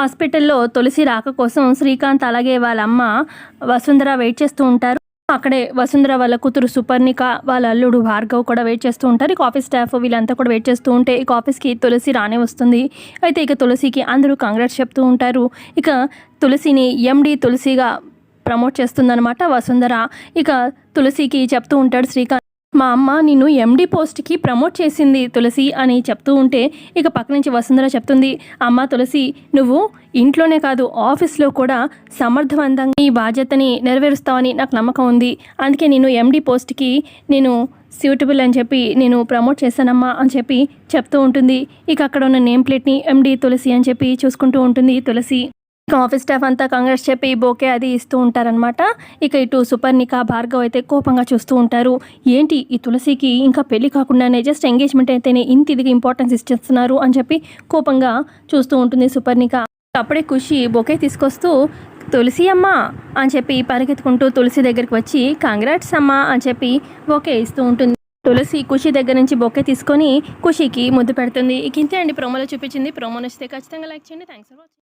హాస్పిటల్లో తులసి రాక కోసం శ్రీకాంత్ అలాగే వాళ్ళ అమ్మ వసుంధర వెయిట్ చేస్తూ ఉంటారు. అక్కడే వసుంధర వాళ్ళ కూతురు సుపర్ణిక, వాళ్ళ అల్లుడు భార్గవ్ కూడా వెయిట్ చేస్తూ ఉంటారు. ఇక ఆఫీస్ స్టాఫ్ వీళ్ళంతా కూడా వెయిట్ చేస్తూ ఉంటే ఇక ఆఫీస్కి తులసి రానే వస్తుంది. అయితే ఇక తులసికి అందరూ కంగ్రాట్స్ చెప్తూ ఉంటారు. ఇక తులసిని ఎండి తులసిగా ప్రమోట్ చేస్తుందన్నమాట వసుంధర. ఇక తులసికి చెప్తూ ఉంటాడు శ్రీకాంత్, మా అమ్మ నిన్ను ఎండి పోస్ట్కి ప్రమోట్ చేసింది తులసి అని చెప్తూ ఉంటే ఇక పక్క నుంచి వసుంధర చెప్తుంది, అమ్మ తులసి నువ్వు ఇంట్లోనే కాదు ఆఫీస్లో కూడా సమర్థవంతంగా ఈ బాధ్యతని నెరవేరుస్తావని నాకు నమ్మకం ఉంది. అందుకే నేను ఎండి పోస్ట్కి నేను సూటబుల్ అని చెప్పి నేను ప్రమోట్ చేశానమ్మా అని చెప్పి చెప్తూ ఉంటుంది. ఇక అక్కడ ఉన్న నేమ్ ప్లేట్ని ఎండి తులసి అని చెప్పి చూసుకుంటూ ఉంటుంది తులసి. ఇక ఆఫీస్ స్టాఫ్ అంతా కంగ్రాట్స్ చెప్పి బోకే అది ఇస్తూ ఉంటారనమాట. ఇక ఇటు సుపర్ణిక భార్గవ్ అయితే కోపంగా చూస్తూ ఉంటారు. ఏంటి ఈ తులసికి ఇంకా పెళ్లి కాకుండానే జస్ట్ ఎంగేజ్మెంట్ అయితేనే ఇంత ఇదిగా ఇంపార్టెన్స్ ఇచ్చేస్తున్నారు అని చెప్పి కోపంగా చూస్తూ ఉంటుంది సుపర్ణిక. అప్పుడే ఖుషి బొకే తీసుకొస్తూ తులసి అమ్మ అని చెప్పి పరిగెత్తుకుంటూ తులసి దగ్గరికి వచ్చి కంగ్రాట్స్ అమ్మ అని చెప్పి బొకే ఇస్తూ ఉంటుంది. తులసి ఖుషి దగ్గర నుంచి బొకే తీసుకొని ఖుషికి ముద్దు పెడుతుంది. ఇక ఇంతే అండి ప్రోమోలో చూపించింది. ప్రోమో నచ్చితే ఖచ్చితంగా లైక్ చేయండి. Thanks for watching.